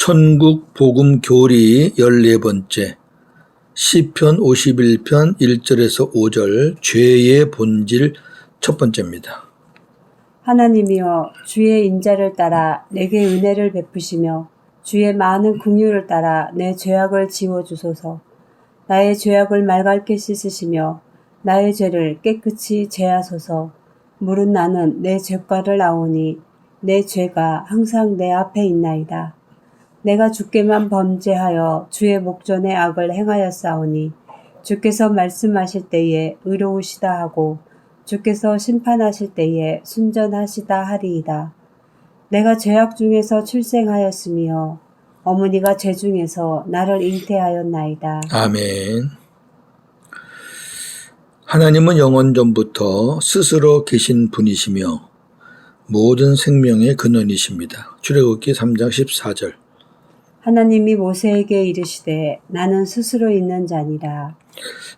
천국 복음 교리 14번째 시편 51편 1절에서 5절 죄의 본질 첫 번째입니다. 하나님이여 주의 인자를 따라 내게 은혜를 베푸시며 주의 많은 긍휼을 따라 내 죄악을 지워주소서. 나의 죄악을 맑게 씻으시며 나의 죄를 깨끗이 제하소서. 물은 나는 내 죄가를 아오니 내 죄가 항상 내 앞에 있나이다. 내가 주께만 범죄하여 주의 목전에 악을 행하였사오니 주께서 말씀하실 때에 의로우시다 하고 주께서 심판하실 때에 순전하시다 하리이다. 내가 죄악 중에서 출생하였으며 어머니가 죄 중에서 나를 잉태하였나이다. 아멘. 하나님은 영원전부터 스스로 계신 분이시며 모든 생명의 근원이십니다. 출애굽기 3장 14절. 하나님이 모세에게 이르시되 나는 스스로 있는 자니라.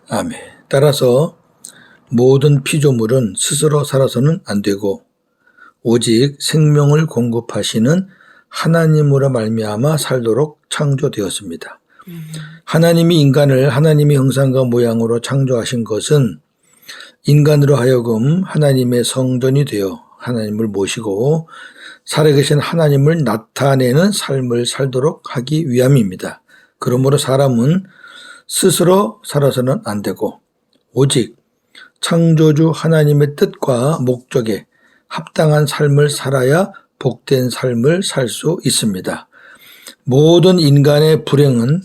아멘. 따라서 모든 피조물은 스스로 살아서는 안 되고 오직 생명을 공급하시는 하나님으로 말미암아 살도록 창조되었습니다. 하나님이 인간을 하나님의 형상과 모양으로 창조하신 것은 인간으로 하여금 하나님의 성전이 되어 하나님을 모시고 살아계신 하나님을 나타내는 삶을 살도록 하기 위함입니다. 그러므로 사람은 스스로 살아서는 안 되고 오직 창조주 하나님의 뜻과 목적에 합당한 삶을 살아야 복된 삶을 살 수 있습니다. 모든 인간의 불행은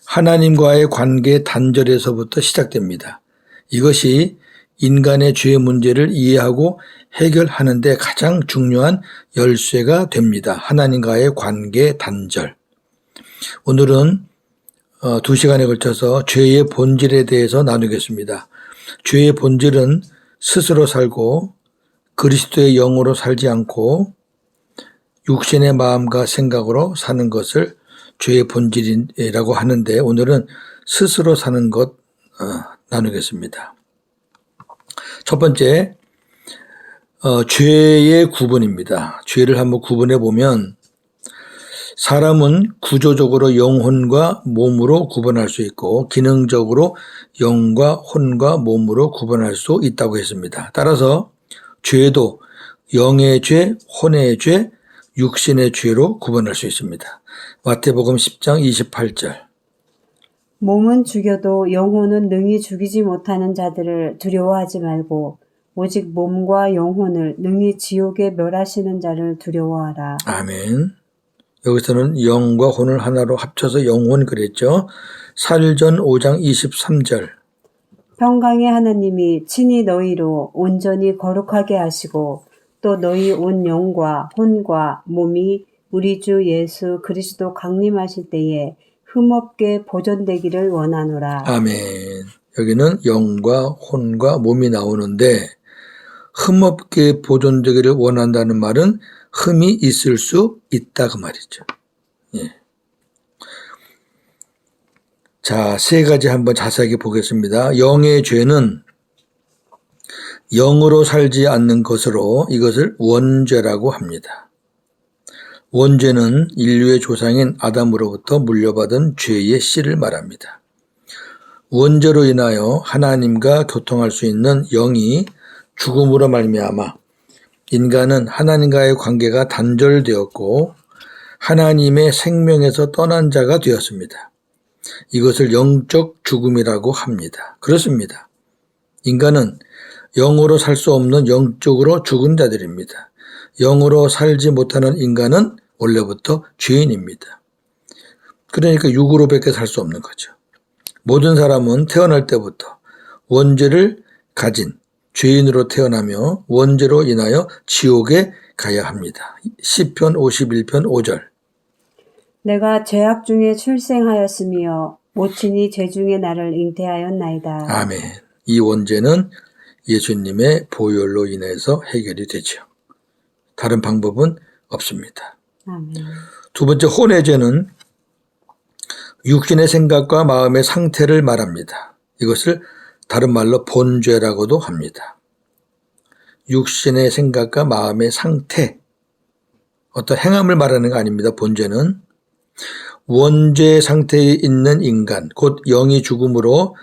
하나님과의 관계 단절에서부터 시작됩니다. 이것이 인간의 죄 문제를 이해하고 해결하는 데 가장 중요한 열쇠가 됩니다. 하나님과의 관계 단절. 오늘은 2시간에 걸쳐서 죄의 본질에 대해서 나누겠습니다. 죄의 본질은 스스로 살고 그리스도의 영으로 살지 않고 육신의 마음과 생각으로 사는 것을 죄의 본질이라고 하는데 오늘은 스스로 사는 것 나누겠습니다. 첫 번째, 죄의 구분입니다. 죄를 한번 구분해 보면 사람은 구조적으로 영혼과 몸으로 구분할 수 있고 기능적으로 영과 혼과 몸으로 구분할 수 있다고 했습니다. 따라서 죄도 영의 죄, 혼의 죄, 육신의 죄로 구분할 수 있습니다. 마태복음 10장 28절. 몸은 죽여도 영혼은 능히 죽이지 못하는 자들을 두려워하지 말고 오직 몸과 영혼을 능히 지옥에 멸하시는 자를 두려워하라. 아멘. 여기서는 영과 혼을 하나로 합쳐서 영혼 그랬죠. 사일전 5장 23절. 평강의 하나님이 친히 너희로 온전히 거룩하게 하시고 또 너희 온 영과 혼과 몸이 우리 주 예수 그리스도 강림하실 때에 흠없게 보존되기를 원하노라. 아멘. 여기는 영과 혼과 몸이 나오는데 흠없게 보존되기를 원한다는 말은 흠이 있을 수 있다 그 말이죠. 예. 자, 세 가지 한번 자세하게 보겠습니다. 영의 죄는 영으로 살지 않는 것으로 이것을 원죄라고 합니다. 원죄는 인류의 조상인 아담으로부터 물려받은 죄의 씨를 말합니다. 원죄로 인하여 하나님과 교통할 수 있는 영이 죽음으로 말미암아 인간은 하나님과의 관계가 단절되었고 하나님의 생명에서 떠난 자가 되었습니다. 이것을 영적 죽음이라고 합니다. 그렇습니다. 인간은 영으로 살 수 없는 영적으로 죽은 자들입니다. 영으로 살지 못하는 인간은 원래부터 죄인입니다. 그러니까 육으로밖에 살 수 없는 거죠. 모든 사람은 태어날 때부터 원죄를 가진 죄인으로 태어나며 원죄로 인하여 지옥에 가야 합니다. 시편 51편 5절. 내가 죄악 중에 출생하였으며 모친이 죄 중에 나를 잉태하였나이다. 아멘. 이 원죄는 예수님의 보혈로 인해서 해결이 되죠. 다른 방법은 없습니다. 아멘. 두 번째, 혼의 죄는 육신의 생각과 마음의 상태를 말합니다. 이것을 다른 말로 본죄라고도 합니다. 육신의 생각과 마음의 상태, 어떤 행함을 말하는 거 아닙니다. 본죄는 원죄 상태에 있는 인간, 곧 영이 죽음으로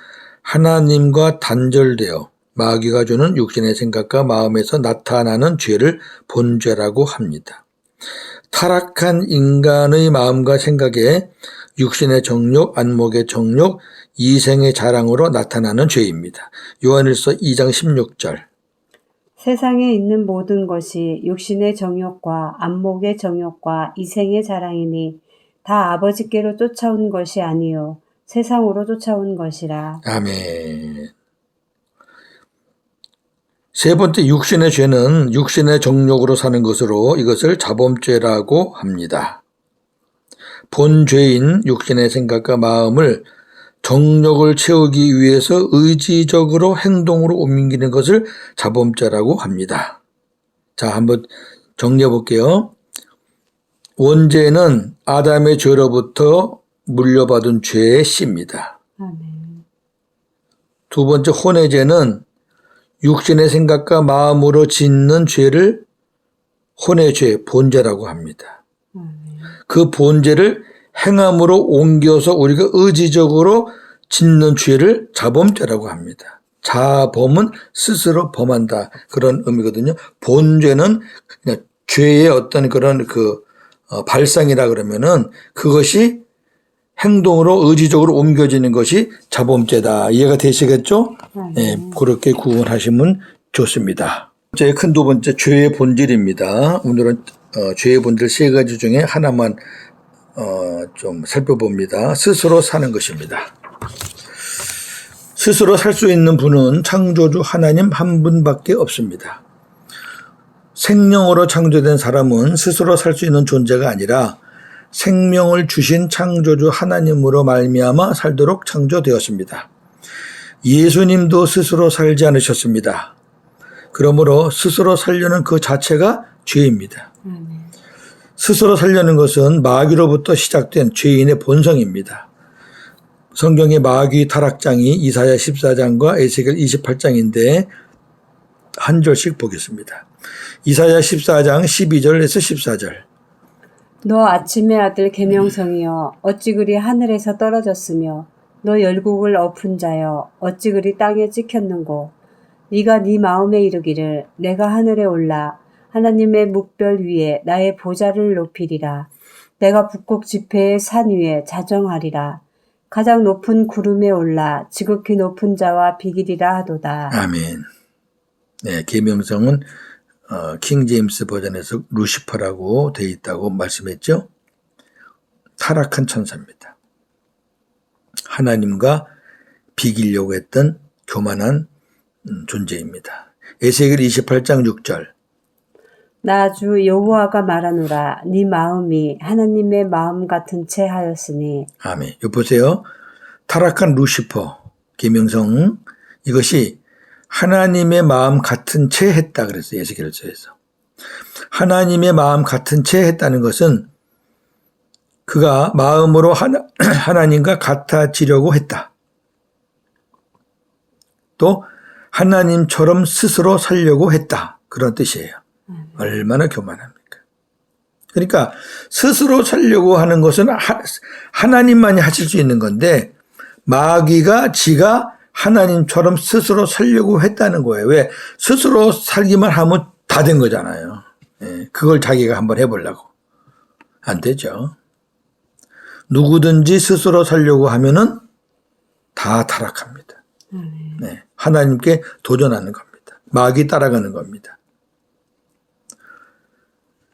하나님과 단절되어 마귀가 주는 육신의 생각과 마음에서 나타나는 죄를 본죄라고 합니다. 타락한 인간의 마음과 생각에 육신의 정욕, 안목의 정욕, 이생의 자랑으로 나타나는 죄입니다. 요한일서 2장 16절. 세상에 있는 모든 것이 육신의 정욕과 안목의 정욕과 이생의 자랑이니 다 아버지께로 쫓아온 것이 아니요 세상으로 쫓아온 것이라. 아멘. 세 번째, 육신의 죄는 육신의 정욕으로 사는 것으로 이것을 자범죄라고 합니다. 본 죄인 육신의 생각과 마음을 정욕을 채우기 위해서 의지적으로 행동으로 옮기는 것을 자범죄라고 합니다. 자, 한번 정리해 볼게요. 원죄는 아담의 죄로부터 물려받은 죄의 씨입니다. 아멘. 두 번째, 혼의 죄는 육신의 생각과 마음으로 짓는 죄를 혼의 죄, 본죄라고 합니다. 아멘. 그 본죄를 행함으로 옮겨서 우리가 의지적으로 짓는 죄를 자범죄라고 합니다. 자범은 스스로 범한다, 그런 의미거든요. 본죄는 그냥 죄의 어떤 그런 발상이라 그러면은 그것이 행동으로 의지적으로 옮겨지는 것이 자범죄다. 이해가 되시겠죠? 네, 그렇게 구분하시면 좋습니다. 큰 두 번째, 죄의 본질입니다. 오늘은 죄의 본질 세 가지 중에 하나만 좀 살펴봅니다. 스스로 사는 것입니다. 스스로 살 수 있는 분은 창조주 하나님 한 분밖에 없습니다. 생명으로 창조된 사람은 스스로 살 수 있는 존재가 아니라 생명을 주신 창조주 하나님으로 말미암아 살도록 창조되었습니다. 예수님도 스스로 살지 않으셨습니다. 그러므로 스스로 살려는 그 자체가 죄입니다. 스스로 살려는 것은 마귀로부터 시작된 죄인의 본성입니다. 성경의 마귀 타락장이 이사야 14장과 에스겔 28장인데 한 절씩 보겠습니다. 이사야 14장 12절에서 14절. 너 아침의 아들 계명성이여 어찌 그리 하늘에서 떨어졌으며 너 열국을 엎은 자여 어찌 그리 땅에 찍혔는고. 네가 네 마음에 이르기를 내가 하늘에 올라 하나님의 묵별 위에 나의 보좌를 높이리라. 내가 북극 지폐의 산 위에 자정하리라. 가장 높은 구름에 올라 지극히 높은 자와 비기리라 하도다. 아멘. 네, 계명성은 킹 제임스 버전에서 루시퍼라고 되어 있다고 말씀했죠. 타락한 천사입니다. 하나님과 비기려고 했던 교만한 존재입니다. 에스겔 28장 6절. 나 주 여호와가 말하노라 네 마음이 하나님의 마음 같은 채 하였으니. 아멘. 여기 보세요. 타락한 루시퍼, 계명성, 이것이 하나님의 마음 같은 채 했다 그랬어요. 에스겔서에서. 하나님의 마음 같은 채 했다는 것은 그가 마음으로 하나님과 같아지려고 했다. 또 하나님처럼 스스로 살려고 했다. 그런 뜻이에요. 얼마나 교만합니까? 그러니까 스스로 살려고 하는 것은 하나님만이 하실 수 있는 건데 마귀가 지가 하나님처럼 스스로 살려고 했다는 거예요. 왜? 스스로 살기만 하면 다 된 거잖아요. 그걸 자기가 한번 해보려고. 안 되죠. 누구든지 스스로 살려고 하면은 다 타락합니다. 네, 하나님께 도전하는 겁니다. 마귀 따라가는 겁니다.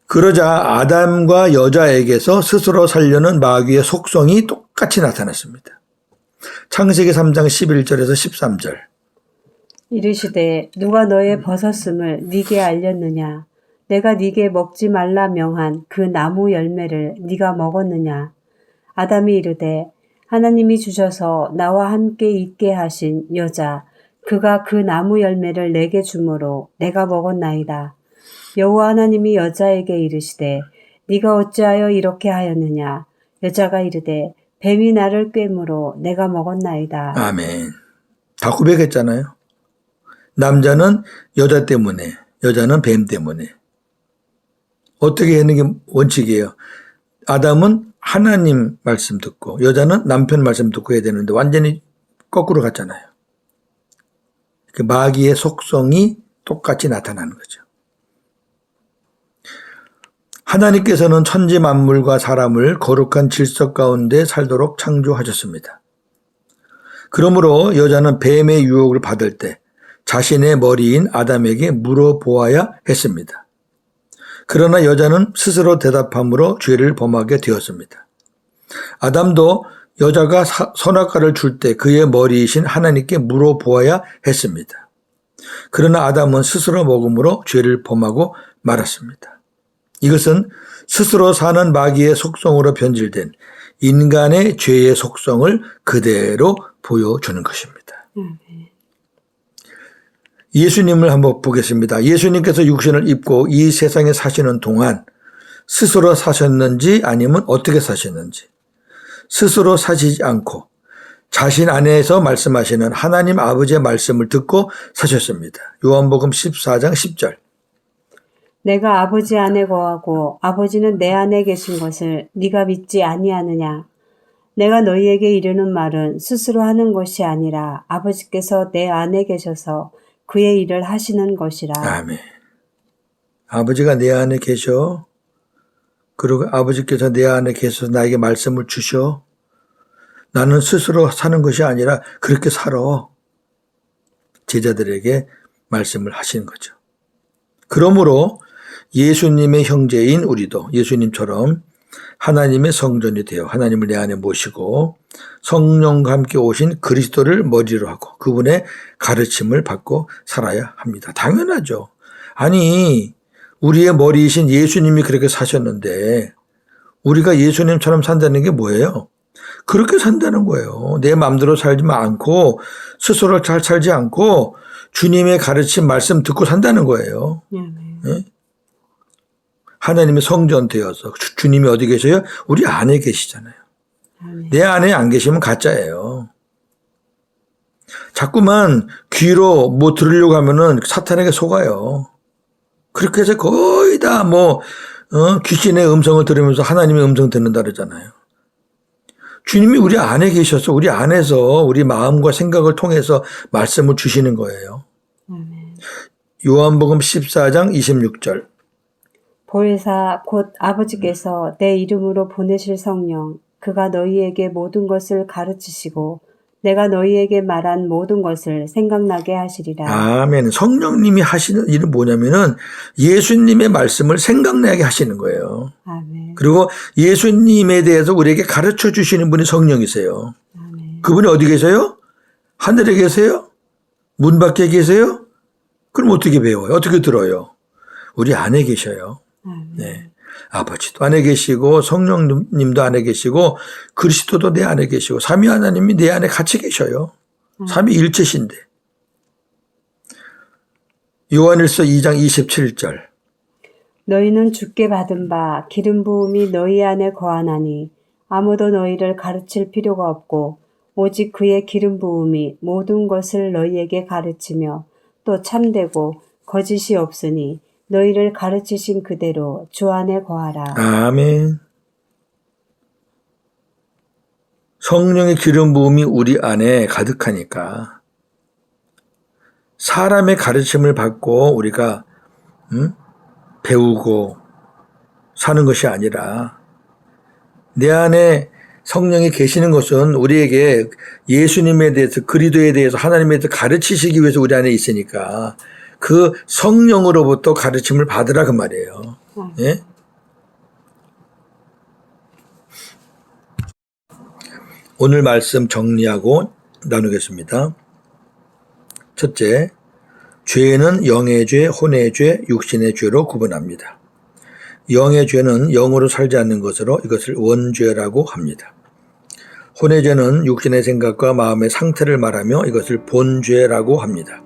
그러자 아담과 여자에게서 스스로 살려는 마귀의 속성이 똑같이 나타났습니다. 창세기 3장 11절에서 13절. 이르시되 누가 너의 벗었음을 네게 알렸느냐. 내가 네게 먹지 말라 명한 그 나무 열매를 네가 먹었느냐. 아담이 이르되 하나님이 주셔서 나와 함께 있게 하신 여자 그가 그 나무 열매를 내게 주므로 내가 먹었나이다. 여호와 하나님이 여자에게 이르시되 네가 어찌하여 이렇게 하였느냐. 여자가 이르되 뱀이 나를 꿰므로 내가 먹었나이다. 아멘. 다 고백했잖아요. 남자는 여자 때문에, 여자는 뱀 때문에. 어떻게 하는 게 원칙이에요. 아담은 하나님 말씀 듣고 여자는 남편 말씀 듣고 해야 되는데 완전히 거꾸로 갔잖아요. 그 마귀의 속성이 똑같이 나타나는 거죠. 하나님께서는 천지 만물과 사람을 거룩한 질서 가운데 살도록 창조하셨습니다. 그러므로 여자는 뱀의 유혹을 받을 때 자신의 머리인 아담에게 물어보아야 했습니다. 그러나 여자는 스스로 대답함으로 죄를 범하게 되었습니다. 아담도 여자가 선악과를 줄 때 그의 머리이신 하나님께 물어보아야 했습니다. 그러나 아담은 스스로 먹음으로 죄를 범하고 말았습니다. 이것은 스스로 사는 마귀의 속성으로 변질된 인간의 죄의 속성을 그대로 보여주는 것입니다. 예수님을 한번 보겠습니다. 예수님께서 육신을 입고 이 세상에 사시는 동안 스스로 사셨는지 아니면 어떻게 사셨는지, 스스로 사시지 않고 자신 안에서 말씀하시는 하나님 아버지의 말씀을 듣고 사셨습니다. 요한복음 14장 10절. 내가 아버지 안에 거하고 아버지는 내 안에 계신 것을 네가 믿지 아니하느냐. 내가 너희에게 이르는 말은 스스로 하는 것이 아니라 아버지께서 내 안에 계셔서 그의 일을 하시는 것이라. 아멘. 아버지가 내 안에 계셔. 그리고 아버지께서 내 안에 계셔서 나에게 말씀을 주셔. 나는 스스로 사는 것이 아니라 그렇게 살아. 제자들에게 말씀을 하시는 거죠. 그러므로 예수님의 형제인 우리도 예수님처럼 하나님의 성전이 되어 하나님을 내 안에 모시고 성령과 함께 오신 그리스도를 머리로 하고 그분의 가르침을 받고 살아야 합니다. 당연하죠. 아니, 우리의 머리이신 예수님이 그렇게 사셨는데 우리가 예수님처럼 산다는 게 뭐예요? 그렇게 산다는 거예요. 내 마음대로 살지 않고 스스로 잘 살지 않고 주님의 가르침 말씀 듣고 산다는 거예요. 네? 하나님의 성전 되어서 주님이 어디 계셔요? 우리 안에 계시잖아요. 내 안에 안 계시면 가짜예요. 자꾸만 귀로 뭐 들으려고 하면은 사탄에게 속아요. 그렇게 해서 거의 다 귀신의 음성을 들으면서 하나님의 음성 듣는다 그러잖아요. 주님이 우리 안에 계셔서 우리 안에서 우리 마음과 생각을 통해서 말씀을 주시는 거예요. 요한복음 14장 26절. 보혜사 곧 아버지께서 내 이름으로 보내실 성령 그가 너희에게 모든 것을 가르치시고 내가 너희에게 말한 모든 것을 생각나게 하시리라. 아멘. 성령님이 하시는 일은 뭐냐면은 예수님의 말씀을 생각나게 하시는 거예요. 아멘. 그리고 예수님에 대해서 우리에게 가르쳐 주시는 분이 성령이세요. 아멘. 그분이 어디 계세요? 하늘에 계세요? 문 밖에 계세요? 그럼 어떻게 배워요? 어떻게 들어요? 우리 안에 계셔요. 네. 아버지도 안에 계시고 성령님도 안에 계시고 그리스도도 내 안에 계시고 삼위 하나님이 내 안에 같이 계셔요. 삼위일체신데. 요한일서 2장 27절. 너희는 주께 받은 바 기름 부음이 너희 안에 거하나니 아무도 너희를 가르칠 필요가 없고 오직 그의 기름 부음이 모든 것을 너희에게 가르치며 또 참되고 거짓이 없으니 너희를 가르치신 그대로 주 안에 거하라. 아멘. 성령의 기름 부음이 우리 안에 가득하니까 사람의 가르침을 받고 우리가 배우고 사는 것이 아니라 내 안에 성령이 계시는 것은 우리에게 예수님에 대해서 그리스도에 대해서 하나님에 대해서 가르치시기 위해서 우리 안에 있으니까 그 성령으로부터 가르침을 받으라 그 말이에요. 예? 오늘 말씀 정리하고 나누겠습니다. 첫째, 죄는 영의 죄, 혼의 죄, 육신의 죄로 구분합니다. 영의 죄는 영으로 살지 않는 것으로 이것을 원죄라고 합니다. 혼의 죄는 육신의 생각과 마음의 상태를 말하며 이것을 본죄라고 합니다.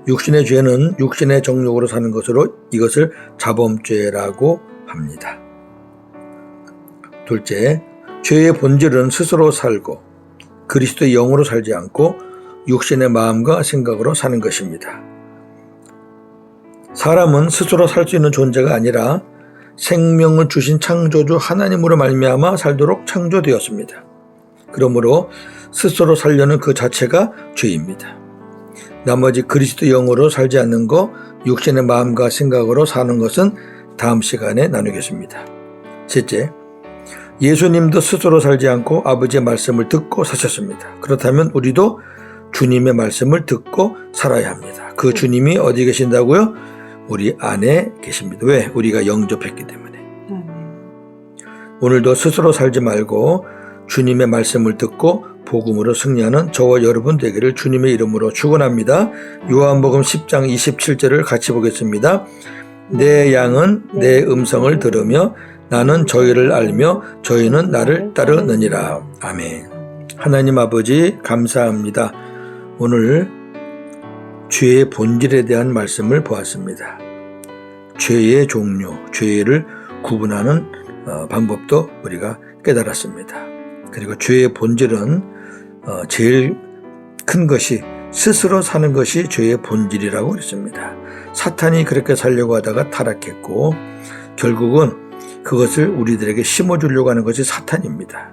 육신의 죄는 육신의 정욕으로 사는 것으로 이것을 자범죄라고 합니다. 둘째, 죄의 본질은 스스로 살고 그리스도의 영으로 살지 않고 육신의 마음과 생각으로 사는 것입니다. 사람은 스스로 살 수 있는 존재가 아니라 생명을 주신 창조주 하나님으로 말미암아 살도록 창조되었습니다. 그러므로 스스로 살려는 그 자체가 죄입니다. 나머지 그리스도 영으로 살지 않는 것, 육신의 마음과 생각으로 사는 것은 다음 시간에 나누겠습니다. 셋째, 예수님도 스스로 살지 않고 아버지의 말씀을 듣고 사셨습니다. 그렇다면 우리도 주님의 말씀을 듣고 살아야 합니다. 그 주님이 어디 계신다고요? 우리 안에 계십니다. 왜? 우리가 영접했기 때문에. 오늘도 스스로 살지 말고 주님의 말씀을 듣고 복음으로 승리하는 저와 여러분 되기를 주님의 이름으로 축원합니다. 요한복음 10장 27절을 같이 보겠습니다. 내 양은 내 음성을 들으며 나는 저희를 알며 저희는 나를 따르느니라. 아멘. 하나님 아버지 감사합니다. 오늘 죄의 본질에 대한 말씀을 보았습니다. 죄의 종류, 죄를 구분하는 방법도 우리가 깨달았습니다. 그리고 죄의 본질은 제일 큰 것이 스스로 사는 것이 죄의 본질이라고 그랬습니다. 사탄이 그렇게 살려고 하다가 타락했고 결국은 그것을 우리들에게 심어주려고 하는 것이 사탄입니다.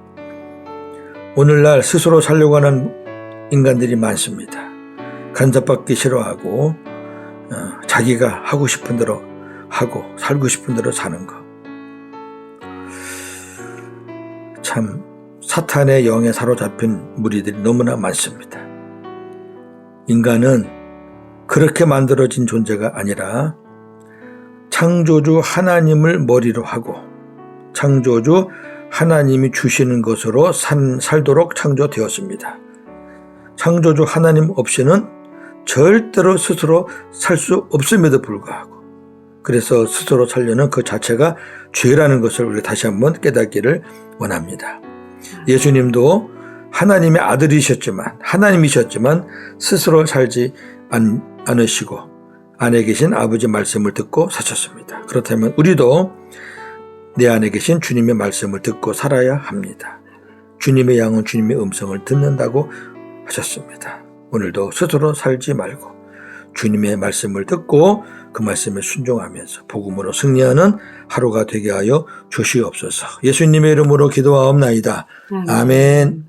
오늘날 스스로 살려고 하는 인간들이 많습니다. 간섭받기 싫어하고 자기가 하고 싶은 대로 하고 살고 싶은 대로 사는 것. 참 사탄의 영에 사로잡힌 무리들이 너무나 많습니다. 인간은 그렇게 만들어진 존재가 아니라 창조주 하나님을 머리로 하고 창조주 하나님이 주시는 것으로 살도록 창조되었습니다. 창조주 하나님 없이는 절대로 스스로 살 수 없음에도 불구하고 그래서 스스로 살려는 그 자체가 죄라는 것을 우리가 다시 한번 깨닫기를 원합니다. 예수님도 하나님의 아들이셨지만 하나님이셨지만 스스로 살지 않으시고 안에 계신 아버지 말씀을 듣고 사셨습니다. 그렇다면 우리도 내 안에 계신 주님의 말씀을 듣고 살아야 합니다. 주님의 양은 주님의 음성을 듣는다고 하셨습니다. 오늘도 스스로 살지 말고 주님의 말씀을 듣고 그 말씀에 순종하면서 복음으로 승리하는 하루가 되게 하여 주시옵소서. 예수님의 이름으로 기도하옵나이다. 아멘.